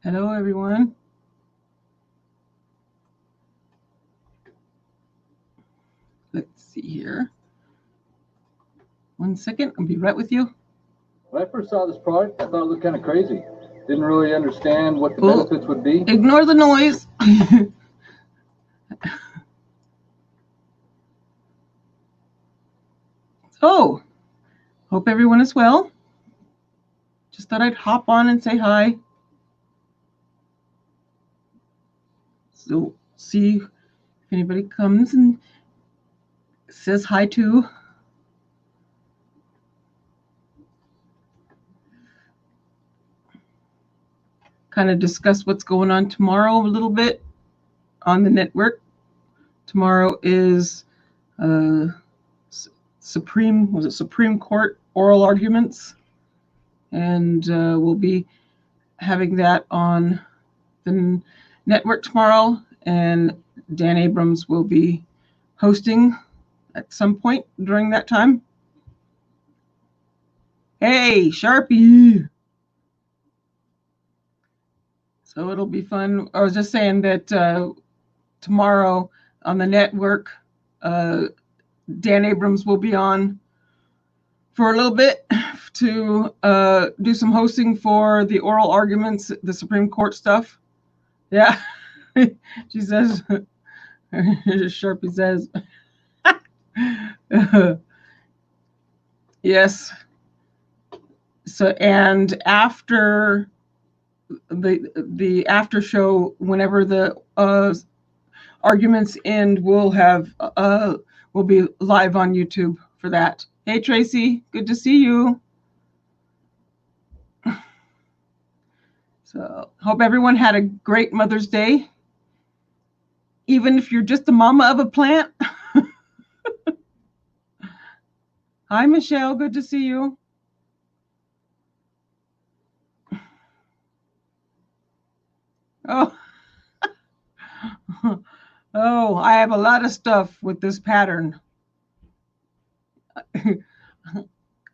Hello, everyone. Let's see here. 1 second. I'll be right with you. When I first saw this product, I thought it looked kind of crazy. Didn't really understand what the benefits would be. Ignore the noise. So, hope everyone is well. Just thought I'd hop on and say hi. So, see if anybody comes and says hi too. Kind of discuss what's going on tomorrow a little bit on the network. Tomorrow is Supreme Court oral arguments, and we'll be having that on the network tomorrow, and Dan Abrams will be hosting at some point during that time. Hey, Sharpie! So it'll be fun. I was just saying that tomorrow on the network, Dan Abrams will be on for a little bit to do some hosting for the oral arguments, the Supreme Court stuff. Yeah, she says, Sharpie says, yes. So, and after the after show, whenever the arguments end, we'll be live on YouTube for that. Hey, Tracy, good to see you. So, hope everyone had a great Mother's Day. Even if you're just the mama of a plant. Hi, Michelle, good to see you. Oh. Oh, I have a lot of stuff with this pattern.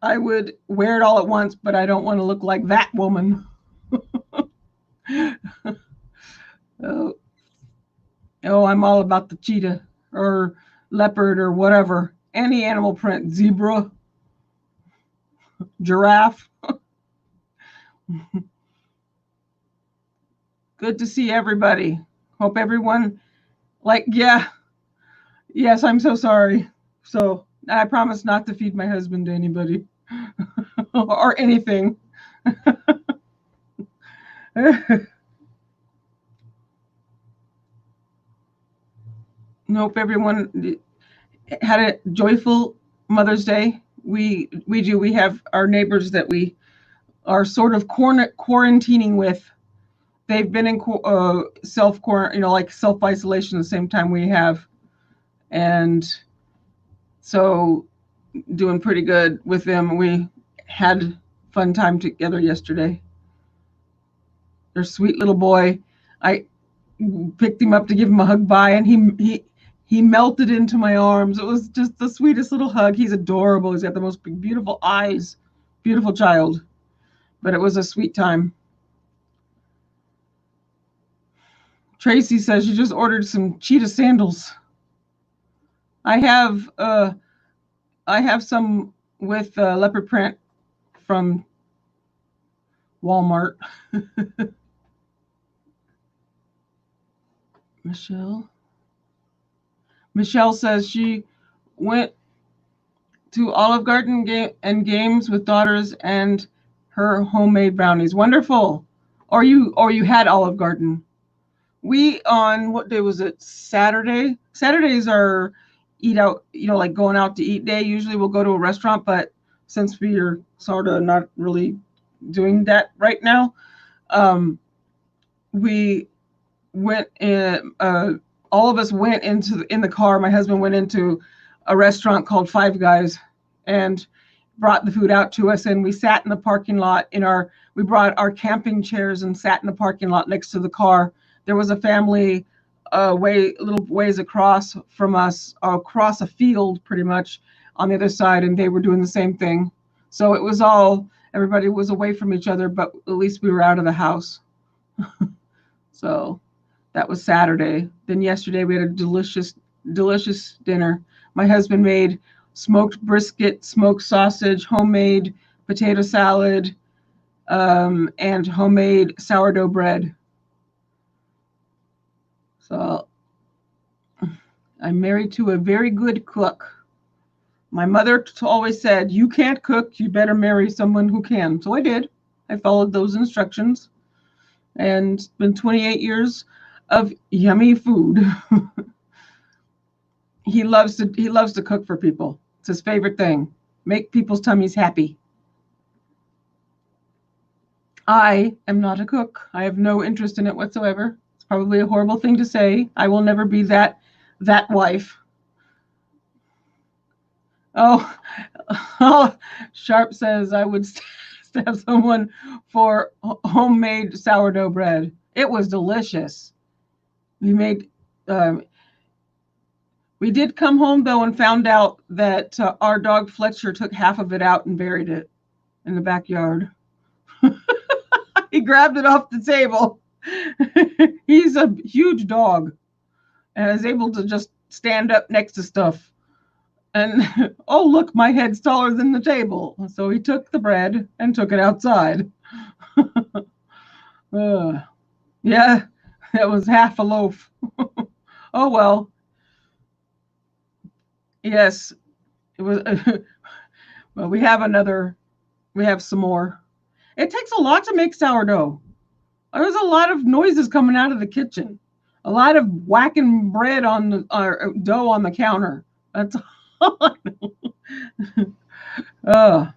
I would wear it all at once, but I don't want to look like that woman. Oh, I'm all about the cheetah or leopard or whatever. Any animal print, zebra, giraffe. Good to see everybody. Hope everyone, yes, I'm so sorry. So I promise not to feed my husband to anybody or anything. Hope everyone had a joyful Mother's Day. We do. We have our neighbors that we are sort of quarantining with. They've been in self-isolation the same time we have, and so doing pretty good with them. We had fun time together yesterday. Their sweet little boy. I picked him up to give him a hug by, and he melted into my arms. It was just the sweetest little hug. He's adorable. He's got the most beautiful eyes. Beautiful child. But it was a sweet time. Tracy says she just ordered some cheetah sandals. I have some with leopard print from Walmart. Michelle says she went to Olive Garden and games with daughters and her homemade brownies. Wonderful. Or you had Olive Garden. We on what day was it? Saturday. Saturdays are eat out, like going out to eat day. Usually we'll go to a restaurant, but since we are sort of not really doing that right now, we went in. All of us went in the car. My husband went into a restaurant called Five Guys and brought the food out to us, and we sat in the parking lot we brought our camping chairs and sat in the parking lot next to the car. There was a family a little ways across from us, across a field pretty much on the other side, and they were doing the same thing. So it was everybody was away from each other, but at least we were out of the house. So that was Saturday. Then yesterday we had a delicious dinner. My husband made smoked brisket, smoked sausage, homemade potato salad, and homemade sourdough bread. So I'm married to a very good cook. My mother always said, "You can't cook, you better marry someone who can." So I did. I followed those instructions, and it's been 28 years of yummy food. He loves to cook for people. It's his favorite thing. Make people's tummies happy. I am not a cook. I have no interest in it whatsoever. It's probably a horrible thing to say. I will never be that wife. Oh, oh, Sharp says I would stab someone for homemade sourdough bread. It was delicious. We made. Um, we did come home though and found out that our dog Fletcher took half of it out and buried it in the backyard. He grabbed it off the table. He's a huge dog and is able to just stand up next to stuff. And oh, look, my head's taller than the table. So he took the bread and took it outside. Yeah, that was half a loaf. Oh, well, yes, it was. Well, we have some more. It takes a lot to make sourdough. There's a lot of noises coming out of the kitchen, a lot of whacking bread on the dough on the counter. That's all I know.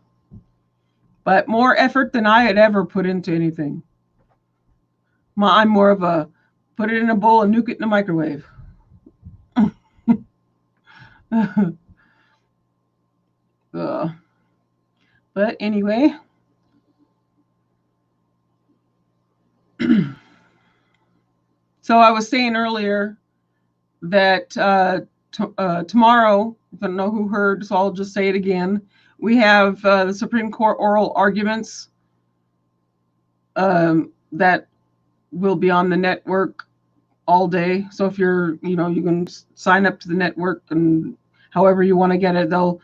But more effort than I had ever put into anything. I'm more of a put it in a bowl and nuke it in the microwave. But anyway, so I was saying earlier that tomorrow, I don't know who heard, so I'll just say it again. We have the Supreme Court oral arguments that will be on the network all day. So if you can sign up to the network and however you want to get it, they'll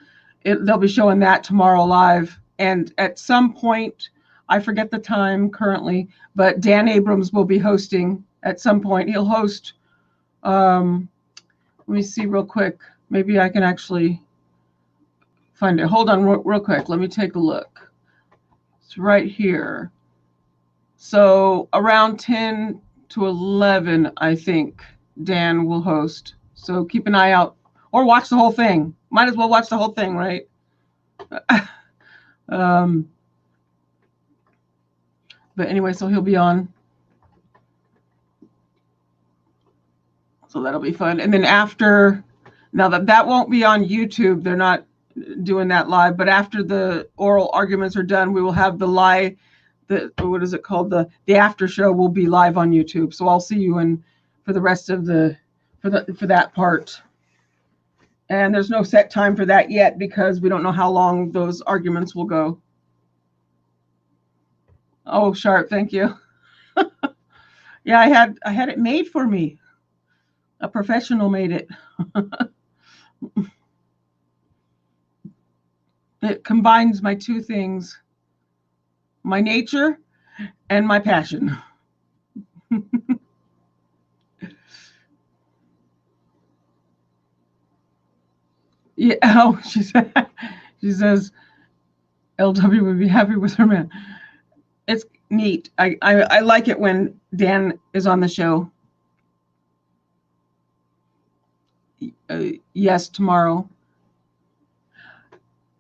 be showing that tomorrow live. And at some point, I forget the time currently, but Dan Abrams will be hosting at some point. He'll host. Let me see real quick. Maybe I can actually find it. Hold on real quick. Let me take a look. It's right here. So around 10 to 11, I think Dan will host. So keep an eye out or watch the whole thing. Might as well watch the whole thing, right? But anyway, so he'll be on. So that'll be fun. And then after, now that won't be on YouTube. They're not doing that live. But after the oral arguments are done, we will have the live. What is it called? The after show will be live on YouTube. So I'll see you for the rest of for that part. And there's no set time for that yet because we don't know how long those arguments will go. Oh, Sharp, thank you. Yeah, I had it made for me. A professional made it. It combines my two things, my nature and my passion. Yeah. Oh, she says LW would be happy with her man. It's neat. I like it when Dan is on the show. Yes, tomorrow.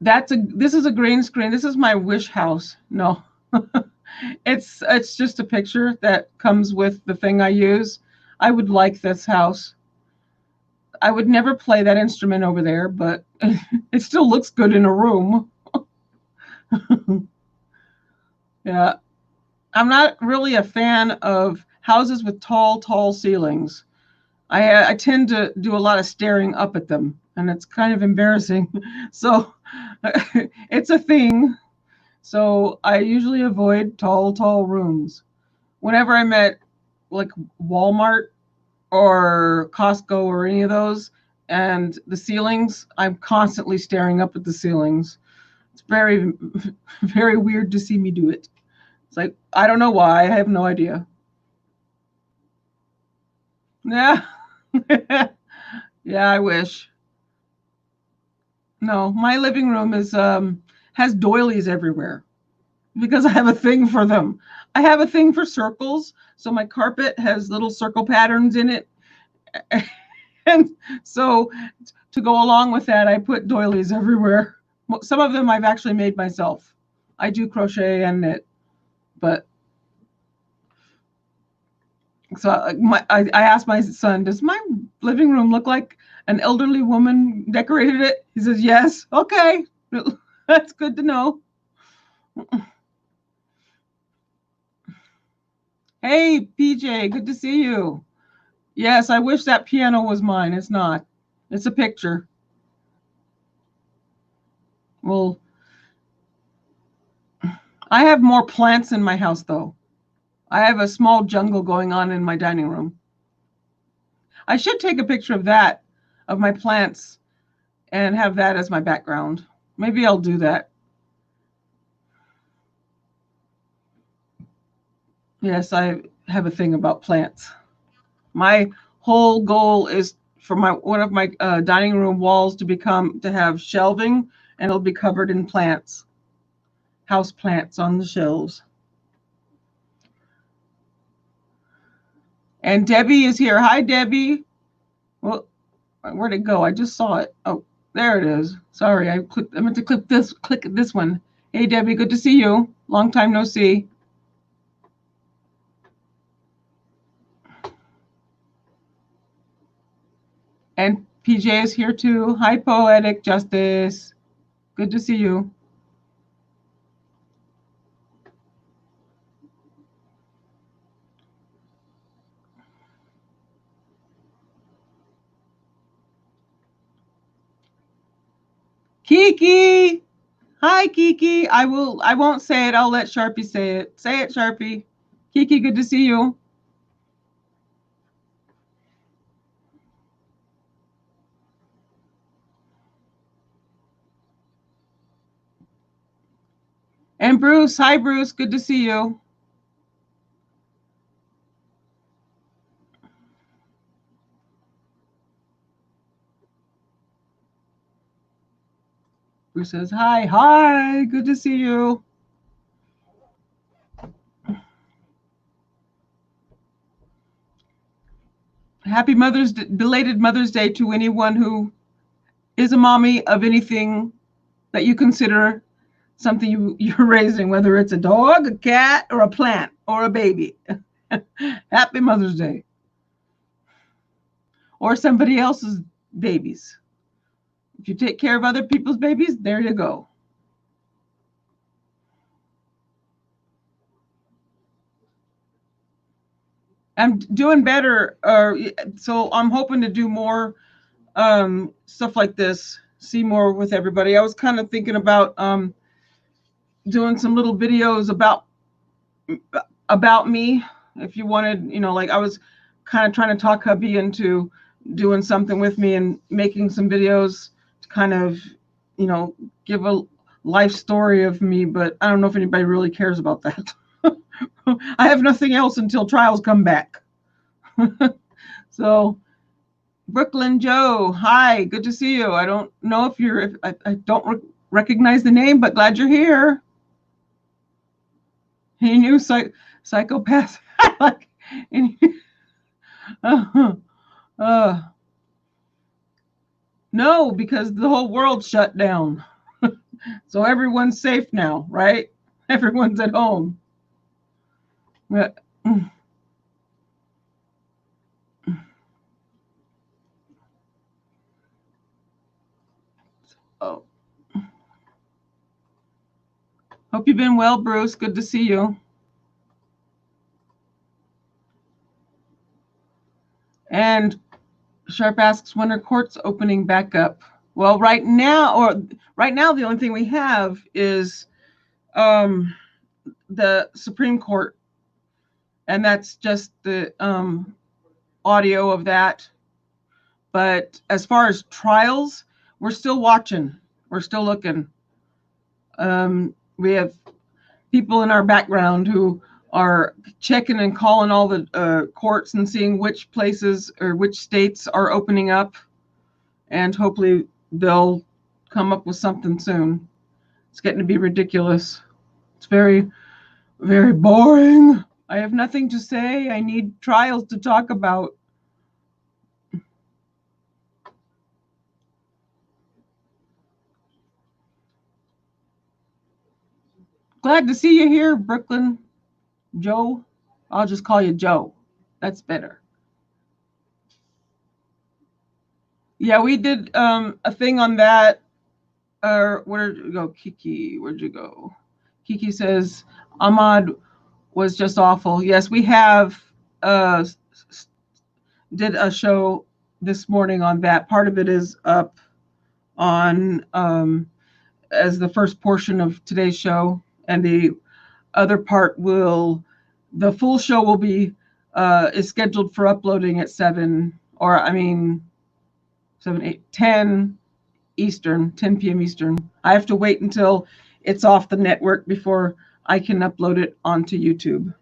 This is a green screen. This is my wish house. No. It's just a picture that comes with the thing I use. I would like this house. I would never play that instrument over there, but it still looks good in a room. Yeah. I'm not really a fan of houses with tall ceilings. I tend to do a lot of staring up at them, and it's kind of embarrassing. So it's a thing. So I usually avoid tall rooms. whenever I'm at like Walmart or Costco or any of those, and the ceilings, I'm constantly staring up at the ceilings. It's very, very weird to see me do it. It's like, I don't know why. I have no idea. Yeah. Yeah, I wish. No, my living room is has doilies everywhere because I have a thing for them. I have a thing for circles, so my carpet has little circle patterns in it. And so to go along with that, I put doilies everywhere. Some of them I've actually made myself. I do crochet and knit, but so I asked my son, does my living room look like an elderly woman decorated it? He says, yes. Okay. That's good to know. Hey, PJ, good to see you. Yes, I wish that piano was mine. It's not. It's a picture. Well, I have more plants in my house, though. I have a small jungle going on in my dining room. I should take a picture of that, of my plants, and have that as my background. Maybe I'll do that. Yes, I have a thing about plants. My whole goal is for one of my dining room walls to have shelving, and it'll be covered in plants, house plants on the shelves. And Debbie is here. Hi, Debbie. Well, where'd it go? I just saw it. Oh, there it is. Sorry, I meant to click this one. Hey, Debbie, good to see you. Long time no see. And PJ is here too. Hi, Poetic Justice. Good to see you. Kiki. Hi, Kiki. I won't say it. I'll let Sharpie say it. Say it, Sharpie. Kiki, good to see you. And Bruce. Hi, Bruce. Good to see you. Bruce says, hi. Hi. Good to see you. Happy belated Mother's Day to anyone who is a mommy of anything that you consider something you're raising, whether it's a dog, a cat, or a plant, or a baby. Happy Mother's Day. Or somebody else's babies. If you take care of other people's babies, there you go. I'm doing better. So I'm hoping to do more stuff like this, see more with everybody. I was kind of thinking about doing some little videos about me. If you wanted, like I was kind of trying to talk hubby into doing something with me and making some videos to kind of, give a life story of me, but I don't know if anybody really cares about that. I have nothing else until trials come back. So, Brooklyn Joe, hi, good to see you. I don't know if I don't recognize the name, but glad you're here. He knew psychopath. Like, no, because the whole world shut down. So everyone's safe now, right? Everyone's at home. Oh. Hope you've been well, Bruce. Good to see you. And Sharp asks, when are courts opening back up? Well, right now, the only thing we have is the Supreme Court. and that's just the audio of that. But as far as trials, we're still watching. We're still looking. We have people in our background who are checking and calling all the courts and seeing which places or which states are opening up, and hopefully they'll come up with something soon. It's getting to be ridiculous. It's very, very boring. I have nothing to say. I need trials to talk about. Glad to see you here, Brooklyn. Joe. I'll just call you Joe. That's better. Yeah, we did a thing on that. Where'd you go, Kiki? Where'd you go? Kiki says Ahmad was just awful. Yes, we have did a show this morning on that. Part of it is up on as the first portion of today's show, and the other part the full show will be is scheduled for uploading at 7 7, 8, 10 Eastern, 10 p.m. Eastern. I have to wait until it's off the network before I can upload it onto YouTube.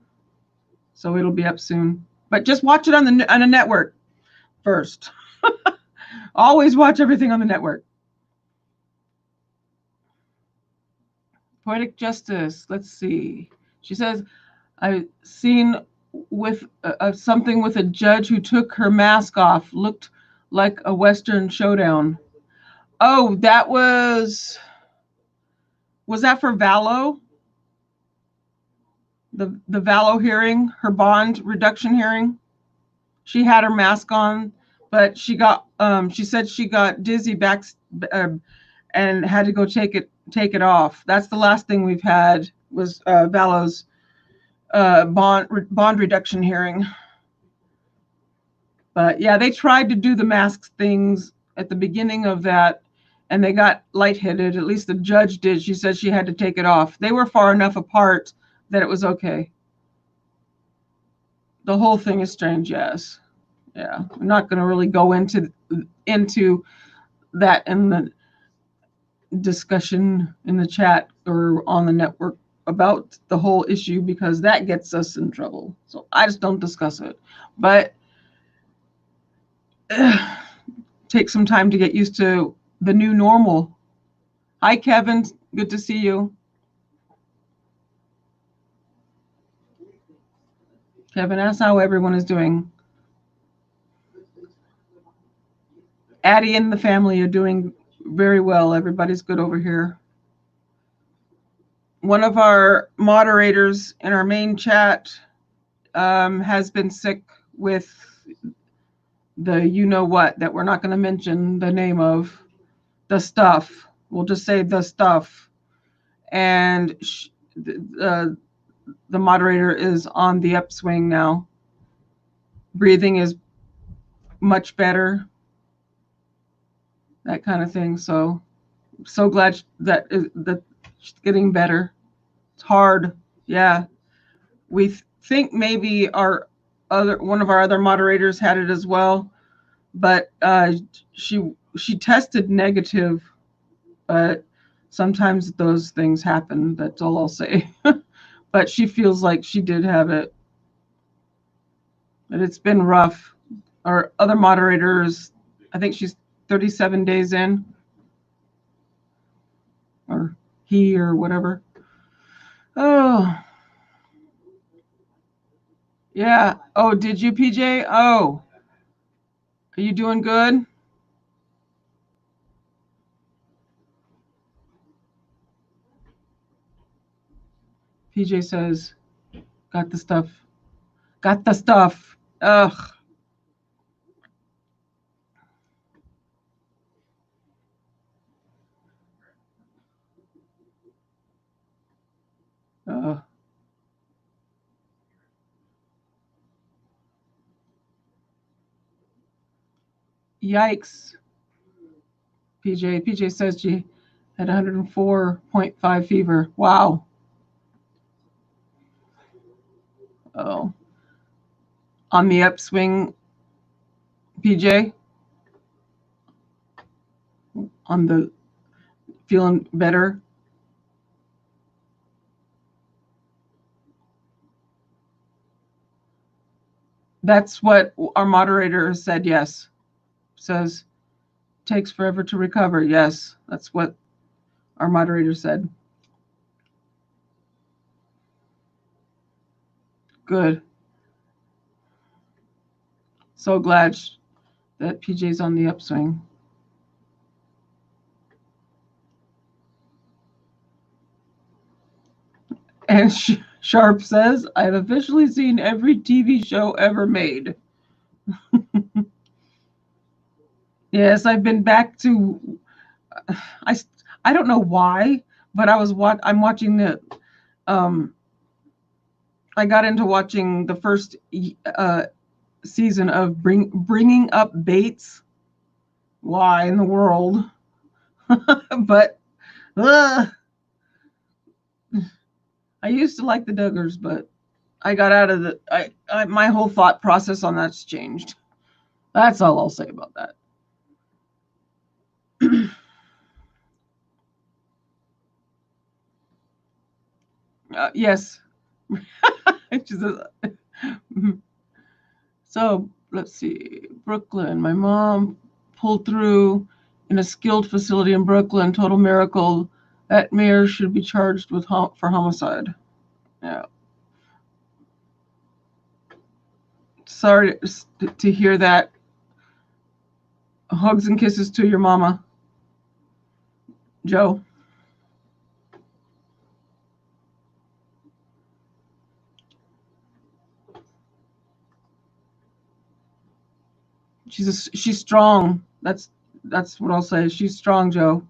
So it'll be up soon. But just watch it on a network first. Always watch everything on the network. Poetic Justice. Let's see. She says, I've seen with something with a judge who took her mask off. Looked like a Western showdown. Oh, that was that for Vallow? The Vallow hearing, her bond reduction hearing? She had her mask on, but she said she got dizzy back and had to go take it off. That's the last thing we've had was Vallow's bond reduction hearing. But yeah, they tried to do the mask things at the beginning of that, and they got lightheaded. At least the judge did. She said she had to take it off. They were far enough apart that it was okay. The whole thing is strange, yes. Yeah, I'm not going to really go into that in the discussion in the chat or on the network about the whole issue, because that gets us in trouble. So I just don't discuss it. But take some time to get used to the new normal. Hi, Kevin. Good to see you. Kevin asks how everyone is doing. Addie and the family are doing very well. Everybody's good over here. One of our moderators in our main chat has been sick with the you-know-what that we're not going to mention the name of, the stuff. We'll just say the stuff. And the moderator is on the upswing now. Breathing is much better, that kind of thing. So glad that she's getting better. It's hard. Yeah. We think maybe one of our other moderators had it as well, but she tested negative, but sometimes those things happen. That's all I'll say. But she feels like she did have it. But it's been rough. Our other moderators, I think she's 37 days in, or he, or whatever. Oh, yeah. Oh, did you, PJ? Oh, are you doing good? PJ says, got the stuff. Got the stuff. Ugh. Yikes. PJ says she had 104.5 fever. Wow. Oh. on the upswing, PJ? On the feeling better? That's what our moderator said, yes. Says, takes forever to recover. Yes, that's what our moderator said. Good. So glad that PJ's on the upswing. And Sharp says, I've officially seen every TV show ever made. Yes, I've been back to. I don't know why, but I'm watching the. I got into watching the first season of Bringing Up Bates. Why in the world? But I used to like the Duggars, but I got out of the. My whole thought process on that's changed. That's all I'll say about that. Yes. So let's see. Brooklyn. My mom pulled through in a skilled facility in Brooklyn. Total miracle. That mayor should be charged with for homicide. Yeah. Sorry to hear that. Hugs and kisses to your mama, Joe. She's strong. That's what I'll say. She's strong, Joe.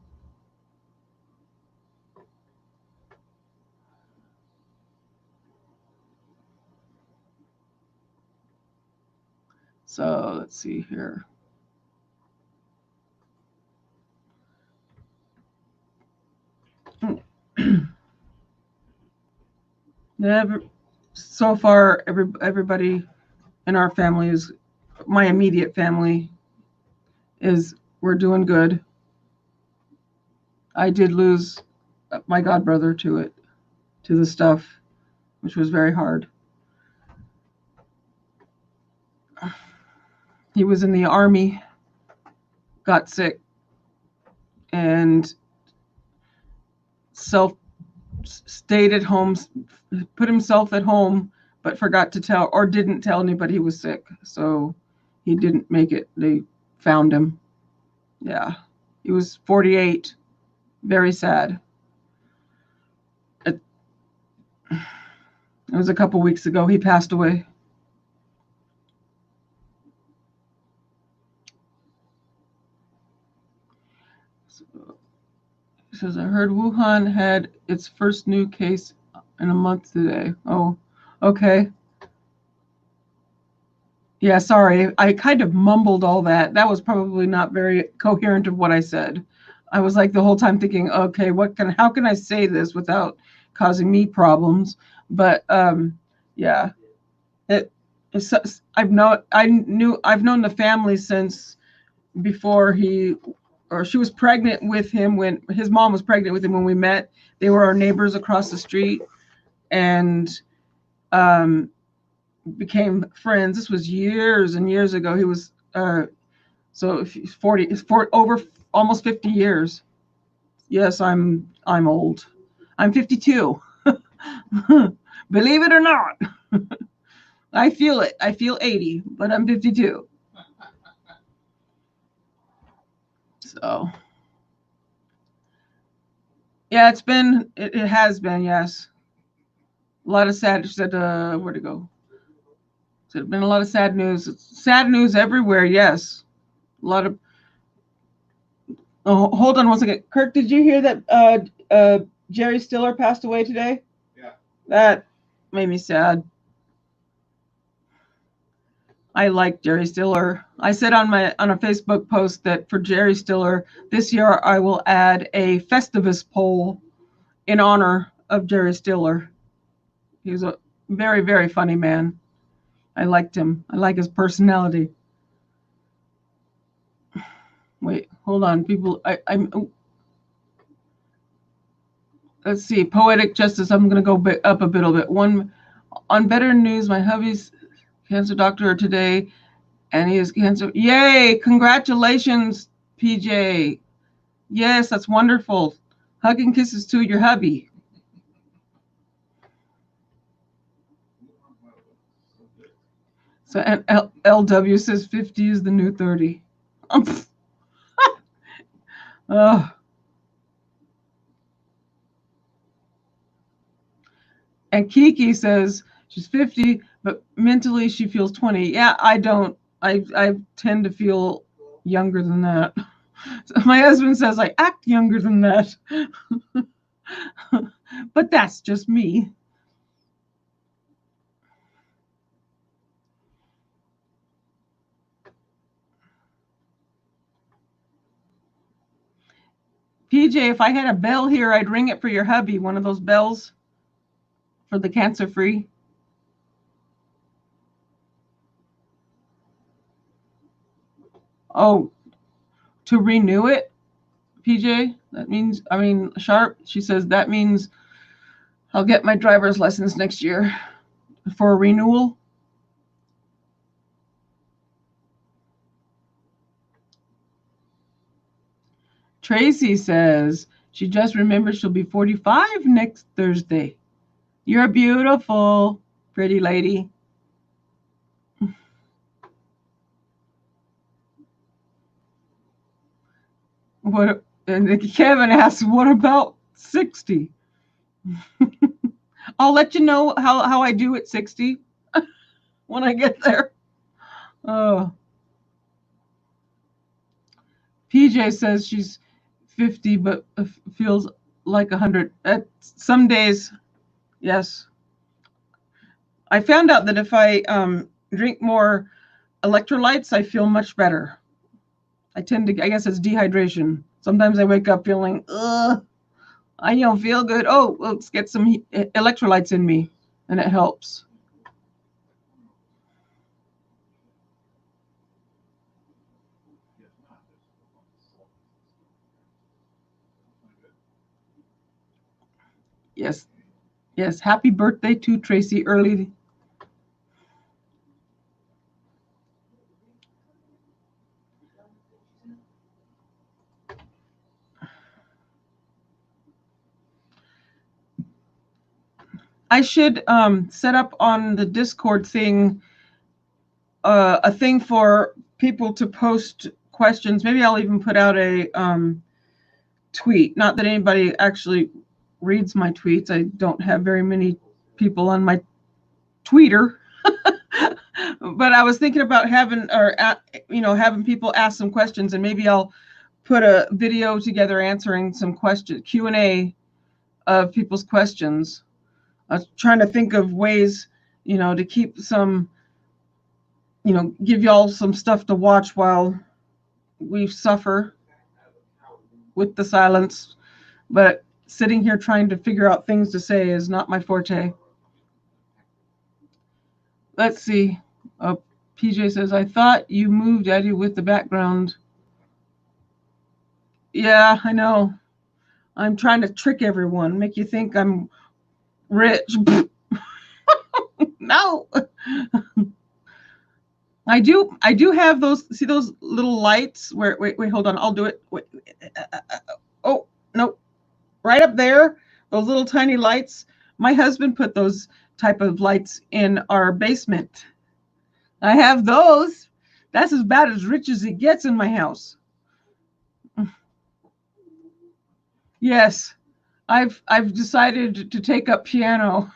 So let's see here. So far, everybody in our family is, my immediate family is, we're doing good. I did lose my godbrother to the stuff, which was very hard. He was in the Army, got sick, and stayed at home, put himself at home, but forgot to tell, or didn't tell anybody he was sick. So he didn't make it. They found him. Yeah. He was 48. Very sad. It was a couple weeks ago. He passed away. He says, I heard Wuhan had its first new case in a month today. Oh, okay. Yeah, sorry. I kind of mumbled all that. That was probably not very coherent of what I said. I was like the whole time thinking, okay, how can I say this without causing me problems? But yeah, I've known the family since before she was pregnant with him, when his mom was pregnant with him when we met. They were our neighbors across the street, and became friends. This was years and years ago. He was so if he's 40, over almost 50 years. Yes, I'm old. I'm 52. Believe it or not. I feel it. I feel 80, but I'm 52. So yeah, it has been, yes. A lot of sad. She said, where'd it go? So there's been a lot of sad news. Sad news everywhere, yes. A lot of. Oh, hold on one second. Kirk, did you hear that Jerry Stiller passed away today? Yeah. That made me sad. I like Jerry Stiller. I said on a Facebook post that for Jerry Stiller this year I will add a Festivus poll in honor of Jerry Stiller. He was a very, very funny man. I liked him. I like his personality. Wait, hold on, people. I'm. Let's see. Poetic justice. I'm going to go up a bit. One on better news. My hubby's cancer doctor today, and he has cancer. Yay! Congratulations, PJ. Yes, that's wonderful. Hug and kisses to your hubby. So and LW says 50 is the new 30. Oh. And Kiki says she's 50, but mentally she feels 20. Yeah, I don't. I tend to feel younger than that. So my husband says I act younger than that. But that's just me. PJ, if I had a bell here, I'd ring it for your hubby. One of those bells for the cancer free. Oh, to renew it, PJ? That means, Sharp, she says that means I'll get my driver's license next year for a renewal. Tracy says she just remembered she'll be 45 next Thursday. You're beautiful, pretty lady. What? And Kevin asks, what about 60? I'll let you know how I do at 60 when I get there. Oh. PJ says she's 50 but feels like 100. Some days, yes. I found out that if I drink more electrolytes, I feel much better. I guess it's dehydration. Sometimes I wake up feeling, I don't feel good. Oh, let's get some electrolytes in me, and it helps. Yes. Yes. Happy birthday to Tracy early. I should set up on the Discord thing a thing for people to post questions. Maybe I'll even put out a tweet. Not that anybody actually reads my tweets. I don't have very many people on my Tweeter. But I was thinking about having people ask some questions, and maybe I'll put a video together answering some questions, Q&A of people's questions. I was trying to think of ways, to keep some, give y'all some stuff to watch while we suffer with the silence. But sitting here trying to figure out things to say is not my forte. Let's see. PJ says, I thought you moved, Eddie, with the background. Yeah, I know. I'm trying to trick everyone, make you think I'm rich. No. I do have those, see those little lights where, wait, hold on. I'll do it. Wait. Oh, no. Right up there, those little tiny lights. My husband put those type of lights in our basement. I have those. That's about as rich as it gets in my house. Yes, I've decided to take up piano.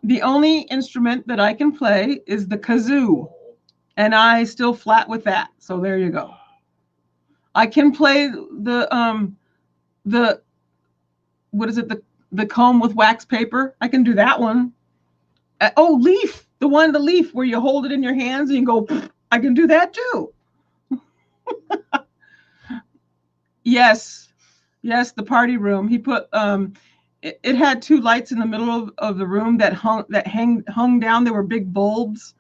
The only instrument that I can play is the kazoo, and I still flat with that. So there you go. I can play the what is it, the comb with wax paper. I can do that one. Leaf, the leaf where you hold it in your hands and you go. I can do that too. Yes, the party room. He put it had two lights in the middle of the room that hung down. They were big bulbs.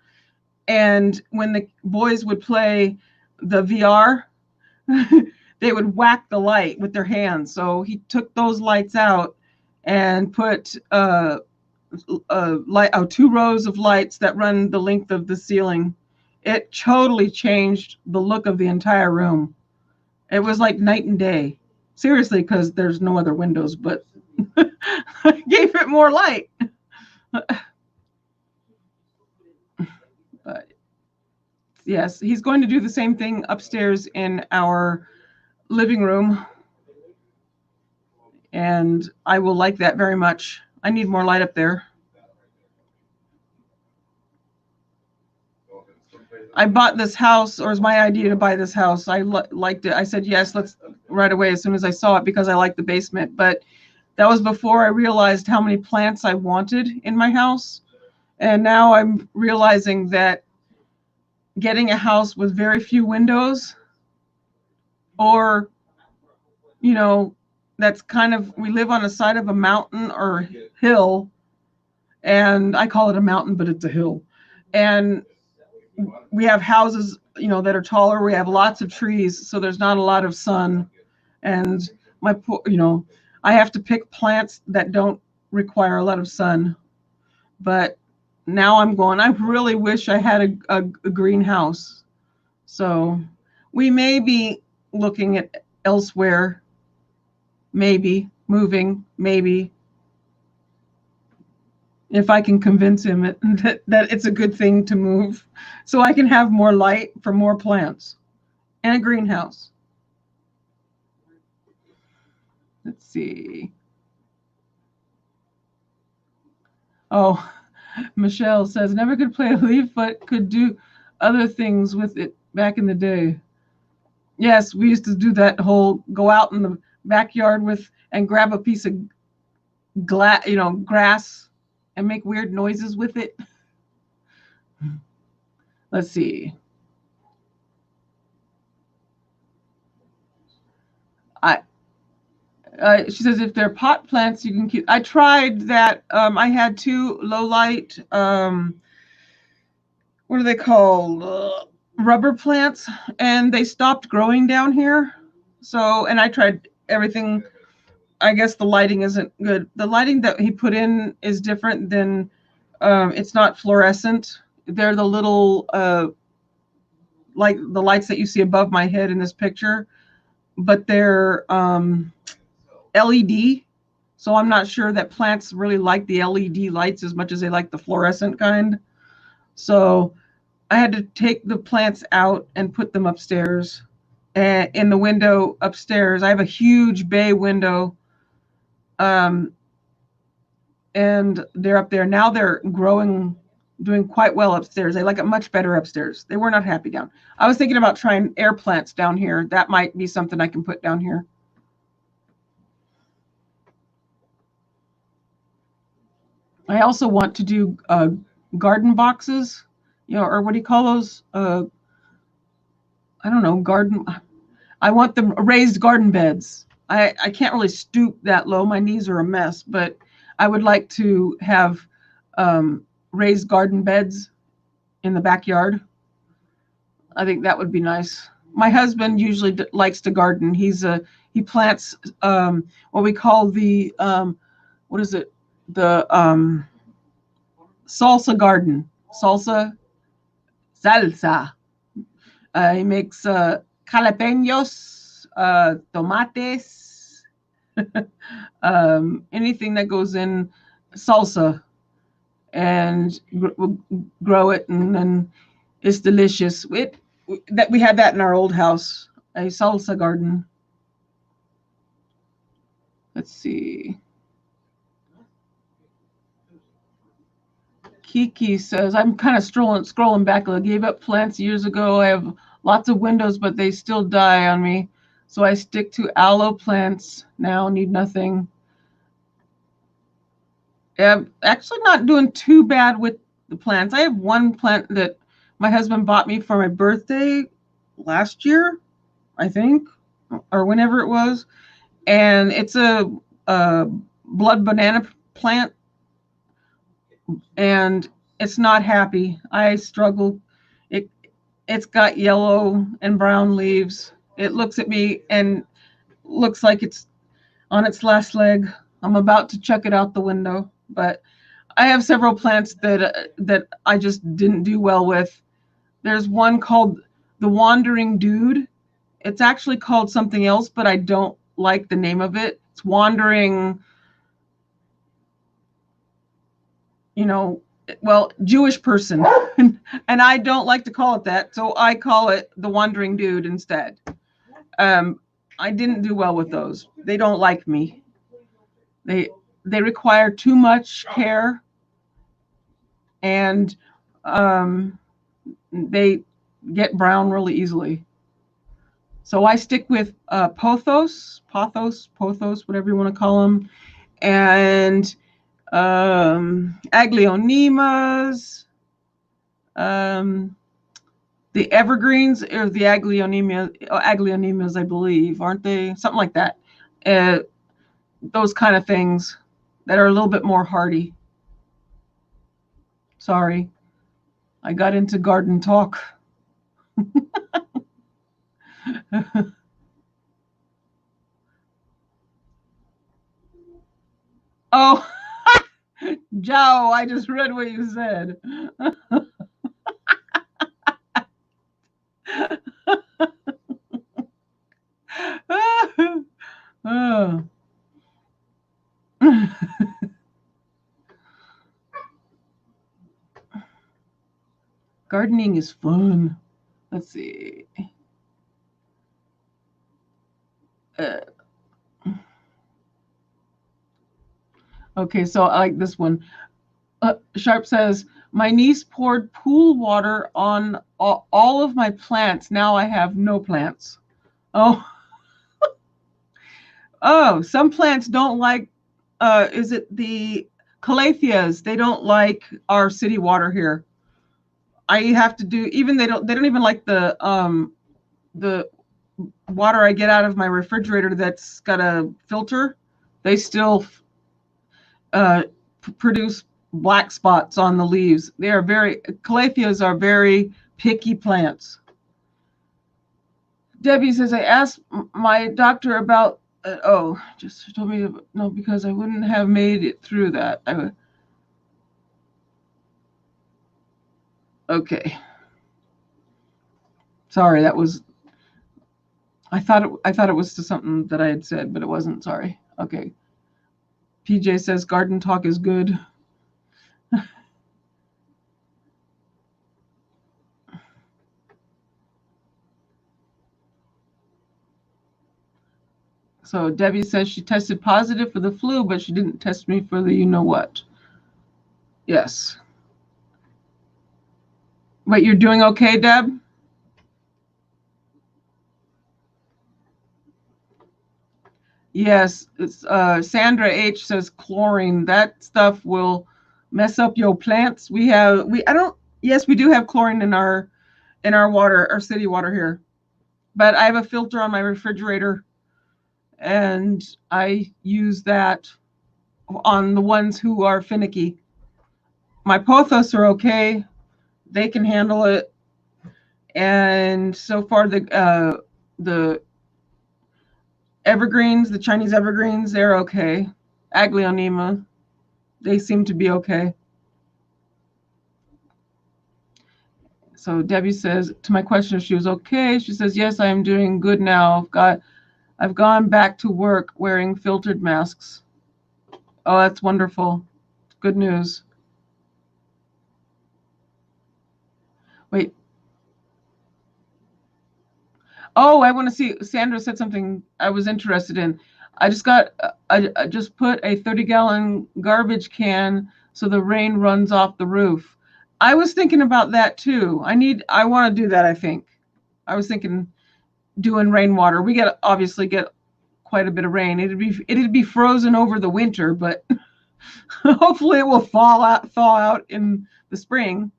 And when the boys would play the VR, they would whack the light with their hands. So he took those lights out and put two rows of lights that run the length of the ceiling. It totally changed the look of the entire room. It was like night and day. Seriously, because there's no other windows, but gave it more light. But yes, he's going to do the same thing upstairs in our living room. And I will like that very much. I need more light up there. I bought this house, or it was my idea to buy this house. I liked it. I said, yes, let's right away as soon as I saw it because I like the basement. But that was before I realized how many plants I wanted in my house. And now I'm realizing that getting a house with very few windows, or, you know, that's kind of, we live on the side of a mountain or hill, and I call it a mountain, but it's a hill. And we have houses, that are taller. We have lots of trees, so there's not a lot of sun. And I have to pick plants that don't require a lot of sun. But now I really wish I had a greenhouse. So we may be looking at elsewhere, maybe moving, maybe, if I can convince him that it's a good thing to move so I can have more light for more plants and a greenhouse. Let's see. Oh, Michelle says, never could play a leaf, but could do other things with it back in the day. Yes, we used to do that whole go out in the backyard and grab a piece of grass and make weird noises with it. Let's see. She says if they're pot plants, you can keep. I tried that. I had two low light. What are they called? Rubber plants, and they stopped growing down here. So, and I tried everything. I guess the lighting isn't good. The lighting that he put in is different than. It's not fluorescent. They're the little like the lights that you see above my head in this picture, but they're LED. So I'm not sure that plants really like the LED lights as much as they like the fluorescent kind. So I had to take the plants out and put them upstairs. And in the window upstairs, I have a huge bay window. And they're up there. Now they're growing, doing quite well upstairs. They like it much better upstairs. They were not happy down. I was thinking about trying air plants down here. That might be something I can put down here. I also want to do garden boxes, or what do you call those? I don't know, garden. I want them raised garden beds. I can't really stoop that low. My knees are a mess, but I would like to have raised garden beds in the backyard. I think that would be nice. My husband usually likes to garden. He plants what we call the what is it? The salsa garden. Salsa. He makes jalapenos, tomates, anything that goes in salsa, and grow it, and then it's delicious. That we had that in our old house, a salsa garden. Let's see. Kiki says, I'm kind of scrolling back. I gave up plants years ago. I have lots of windows, but they still die on me. So I stick to aloe plants now, need nothing. I'm actually not doing too bad with the plants. I have one plant that my husband bought me for my birthday last year, I think, or whenever it was. And it's a blood banana plant, and it's not happy. I struggle. It's got yellow and brown leaves. It looks at me and looks like it's on its last leg. I'm about to chuck it out the window, but I have several plants that I just didn't do well with. There's one called the Wandering Dude. It's actually called something else, but I don't like the name of it. It's Wandering, Jewish person. And I don't like to call it that, so I call it the Wandering Dude instead. I didn't do well with those. They don't like me. They require too much care, and they get brown really easily. So I stick with pothos, whatever you want to call them, and aglaonemas, the evergreens, or the aglaonemas, I believe, aren't they? Something like that. Those kind of things that are a little bit more hardy. Sorry, I got into garden talk. Oh, Joe, I just read what you said. Oh. Gardening is fun. Let's see. Okay, so I like this one. Sharp says, my niece poured pool water on all of my plants. Now I have no plants. Oh, some plants don't like, is it the calatheas? They don't like our city water here. I have to do, even they don't even like the water I get out of my refrigerator that's got a filter. They still produce black spots on the leaves. Calatheas are very picky plants. Debbie says, I asked my doctor about, just told me, no, because I wouldn't have made it through that. Okay. Sorry, that was, I thought it was to something that I had said, but it wasn't. Sorry. Okay. PJ says garden talk is good. So Debbie says she tested positive for the flu, but she didn't test me for the you-know-what. Yes. But you're doing okay, Deb? Yes. It's, Sandra H says chlorine. That stuff will mess up your plants. We do have chlorine in our water, our city water here. But I have a filter on my refrigerator, and I use that on the ones who are finicky. My pothos are okay. They can handle it. And so far, the evergreens, the Chinese evergreens, they're okay. Aglaonema, they seem to be okay. So Debbie says, to my question if she was okay, she says, yes, I am doing good now. I've gone back to work wearing filtered masks. Oh, that's wonderful. Good news. Wait. Oh, I want to see. Sandra said something I was interested in. I just put a 30-gallon garbage can so the rain runs off the roof. I was thinking about that too. I want to do that, I think. I was thinking doing rainwater. We obviously get quite a bit of rain. It'd be frozen over the winter, but hopefully it will thaw out in the spring.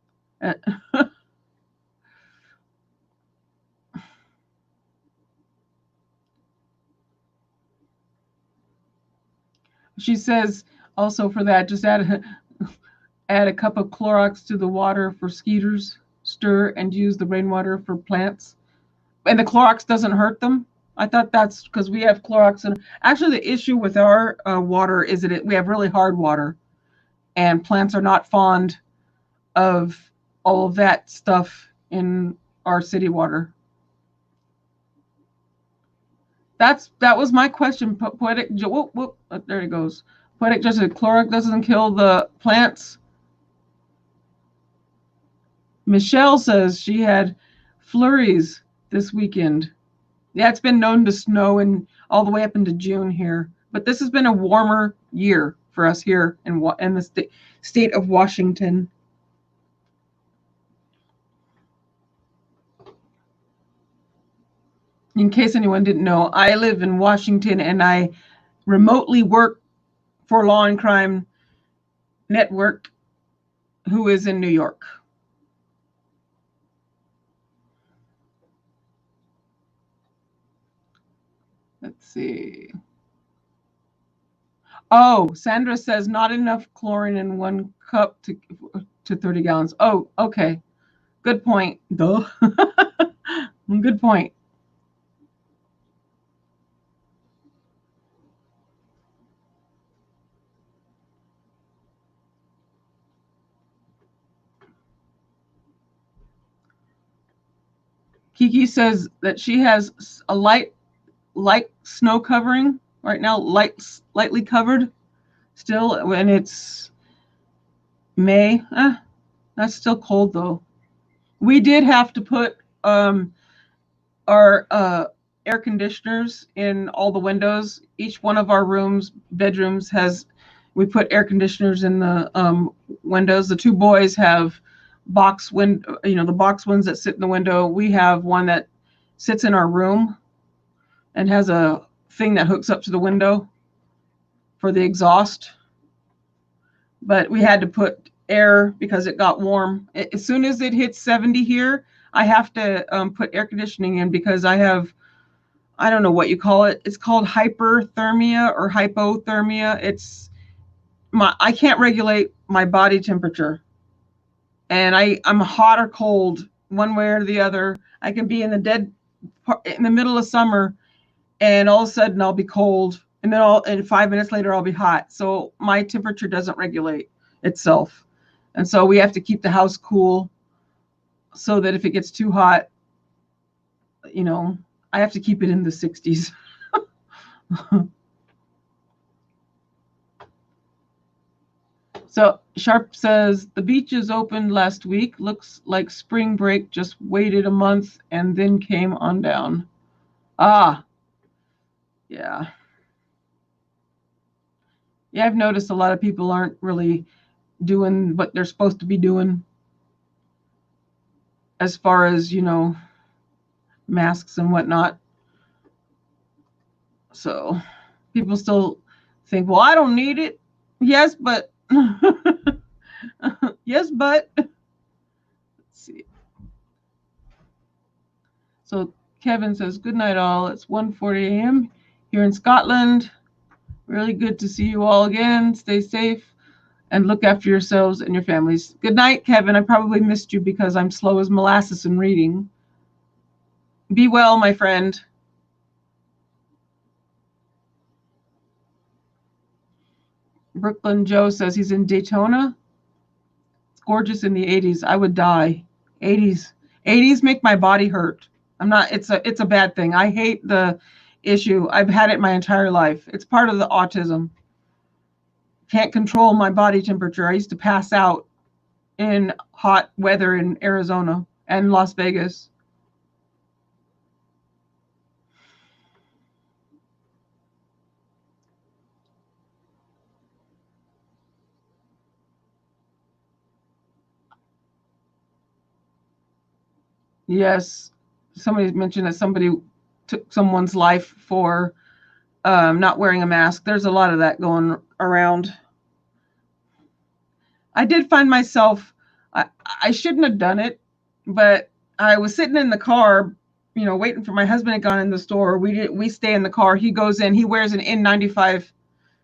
She says also for that, just add a cup of Clorox to the water for skeeters, stir, and use the rainwater for plants. And the Clorox doesn't hurt them. I thought that's because we have Clorox. And actually, the issue with our water is that we have really hard water, and plants are not fond of all of that stuff in our city water. That was my question. Poetic. Whoop, whoop, there it goes. Poetic justice. Clorox doesn't kill the plants. Michelle says she had flurries this weekend. Yeah, it's been known to snow in all the way up into June here, but this has been a warmer year for us here in the state of Washington. In case anyone didn't know, I live in Washington and I remotely work for Law and Crime Network, who is in New York. Let's see. Oh, Sandra says not enough chlorine in 1 cup to 30 gallons. Oh, okay. Good point. Duh. Good point. Kiki says that she has a light snow covering right now, lightly covered still when it's May. That's still cold though. We did have to put our air conditioners in all the windows. Each one of our bedrooms we put air conditioners in the windows. The 2 boys have the box ones that sit in the window. We have one that sits in our room and has a thing that hooks up to the window for the exhaust. But we had to put air because it got warm. As soon as it hits 70 here, I have to put air conditioning in because I don't know what you call it. It's called hyperthermia or hypothermia. I can't regulate my body temperature. And I'm hot or cold one way or the other. I can be in the middle of summer and all of a sudden I'll be cold and then 5 minutes later I'll be hot. So my temperature doesn't regulate itself. And so we have to keep the house cool so that if it gets too hot, I have to keep it in the 60s. So Sharp says the beaches opened last week. Looks like spring break just waited a month and then came on down. Yeah. Yeah, I've noticed a lot of people aren't really doing what they're supposed to be doing as far as, masks and whatnot. So people still think, well, I don't need it. Yes, but yes, but let's see. So Kevin says, good night all. It's 1:40 a.m. here in Scotland. Really good to see you all again. Stay safe and look after yourselves and your families. Good night, Kevin. I probably missed you because I'm slow as molasses in reading. Be well, my friend. Brooklyn Joe says he's in Daytona. It's gorgeous in the 80s. I would die. 80s make my body hurt. It's a bad thing. I hate the issue. I've had it my entire life. It's part of the autism. Can't control my body temperature. I used to pass out in hot weather in Arizona and Las Vegas. Yes, somebody mentioned that somebody took someone's life for not wearing a mask. There's a lot of that going around. I did find myself, I shouldn't have done it, but I was sitting in the car, waiting for my husband had gone in the store. We stay in the car. He goes in, he wears an N95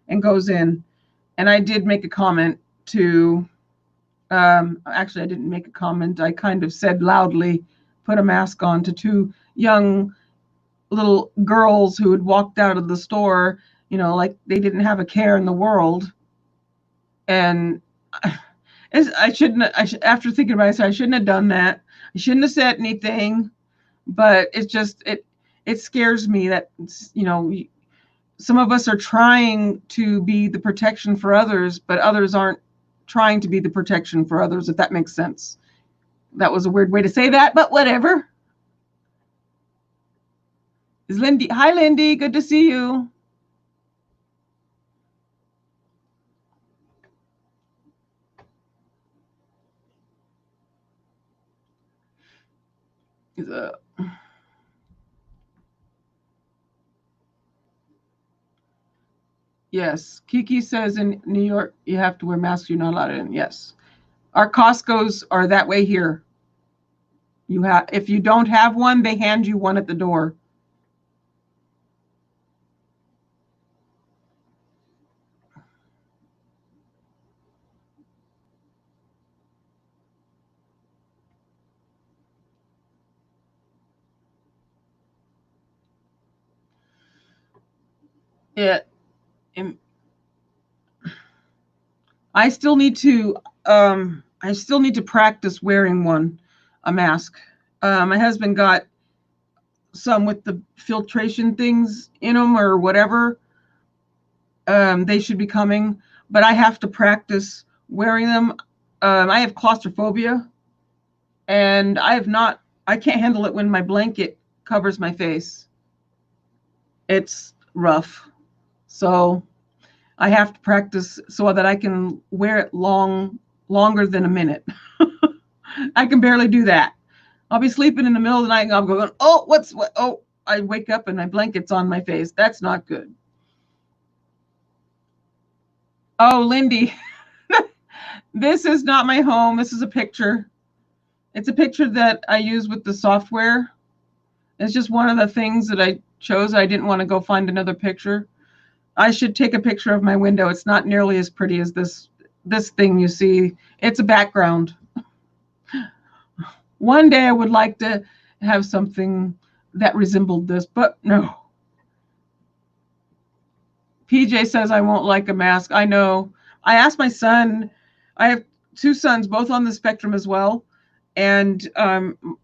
and goes in. And I did make a comment to, actually, I didn't make a comment. I kind of said loudly, put a mask on to two young little girls who had walked out of the store, like they didn't have a care in the world. And I shouldn't, after thinking about it, I shouldn't have done that. I shouldn't have said anything, but it's just, it scares me that, some of us are trying to be the protection for others, but others aren't trying to be the protection for others, if that makes sense. That was a weird way to say that, but whatever. Is Lindy? Hi, Lindy. Good to see you. Yes. Kiki says in New York, you have to wear masks. You're not allowed in. Yes. Our Costco's are that way here. If you don't have one, they hand you one at the door. Yeah. I still need to practice wearing a mask. My husband got some with the filtration things in them or whatever. They should be coming, but I have to practice wearing them. I have claustrophobia, and I can't handle it when my blanket covers my face. It's rough. So I have to practice so that I can wear it longer than a minute. I can barely do that. I'll be sleeping in the middle of the night and I'm going, oh, I wake up and my blanket's on my face. That's not good. Oh, Lindy, this is not my home. This is a picture. It's a picture that I use with the software. It's just one of the things that I chose. I didn't want to go find another picture. I should take a picture of my window. It's not nearly as pretty as this thing you see. It's a background. One day I would like to have something that resembled this, but no. PJ says I won't like a mask. I know. I asked my son. I have two sons, both on the spectrum as well. And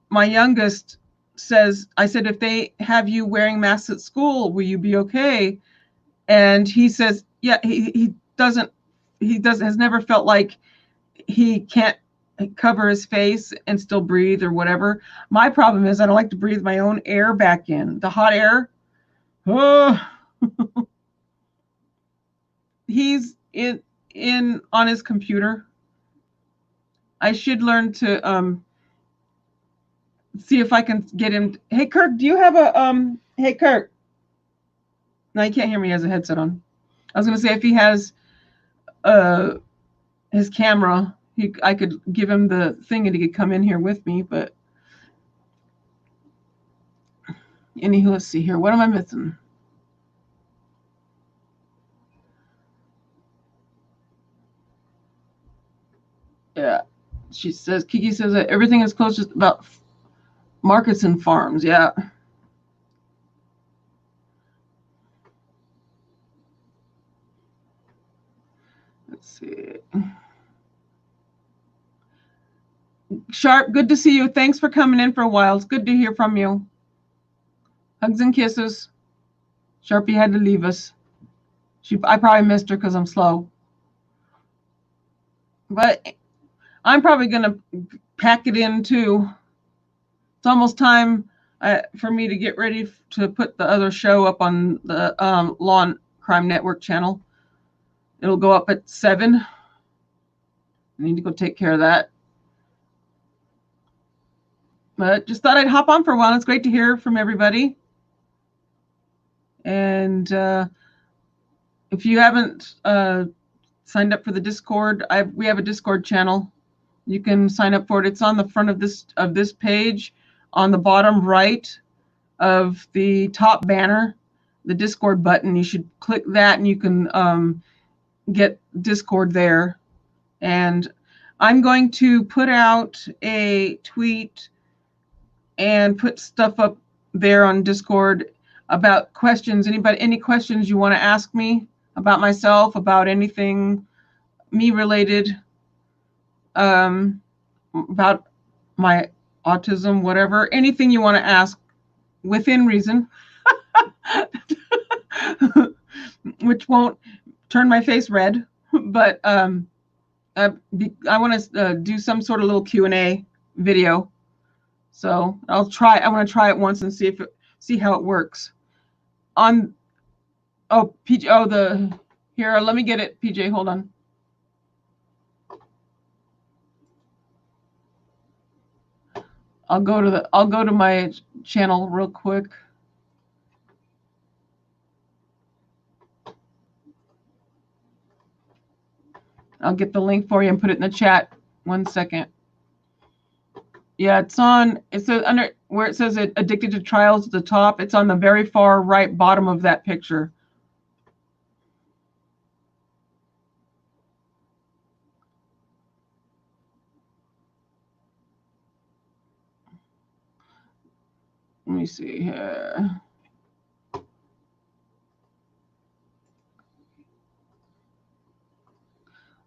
my youngest says, I said, if they have you wearing masks at school, will you be okay? And he says, yeah, he has never felt like he can't cover his face and still breathe or whatever. My problem is I don't like to breathe my own air back in. The hot air. Oh. He's in on his computer. I should learn to see if I can get him. Hey, Kirk, do you have a hey, Kirk. No, he can't hear me. He has a headset on. I was going to say if he has his camera, I could give him the thing and he could come in here with me. But anywho, let's see here. What am I missing? Yeah, Kiki says that everything is closed just about markets and farms. Yeah. Let's see. Sharp, good to see you. Thanks for coming in for a while. It's good to hear from you. Hugs and kisses. Sharpie had to leave us. I probably missed her because I'm slow. But I'm probably going to pack it in too. It's almost time for me to get ready to put the other show up on the Law and Crime Network channel. It'll go up at 7. I need to go take care of that. But just thought I'd hop on for a while. It's great to hear from everybody. And if you haven't signed up for the Discord, we have a Discord channel. You can sign up for it. It's on the front of this page, on the bottom right of the top banner. the Discord button. You should click that and you can get Discord there. And I'm going to put out a tweet and put stuff up there on Discord about questions. Anybody, any questions you want to ask me about myself, about anything me related, about my autism, whatever, anything you want to ask within reason, which won't turn my face red, but I want to do some sort of little Q&A video. So I'll try. I want to try it once and see how it works. On PJ. Here. Let me get it, PJ. Hold on. I'll go to my channel real quick. I'll get the link for you and put it in the chat. 1 second. Yeah, it's on. It says under where it says it addicted to trials at the top. It's on the very far right bottom of that picture. Let me see here.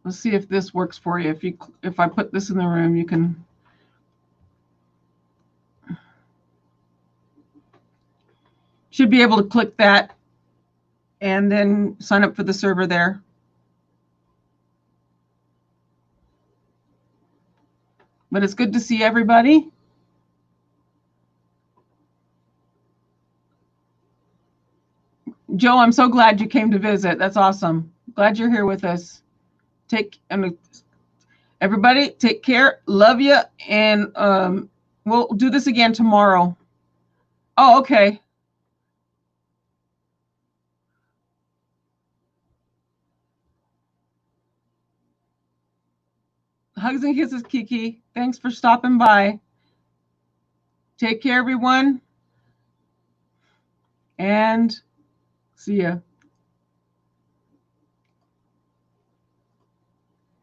Let's see if this works for you. If I put this in the room, you can. Should be able to click that and then sign up for the server there. But it's good to see everybody. Joe, I'm so glad you came to visit. That's awesome. Glad you're here with us. Everybody, take care. Love you. And we'll do this again tomorrow. Oh, okay. Hugs and kisses, Kiki. Thanks for stopping by. Take care, everyone. And see ya.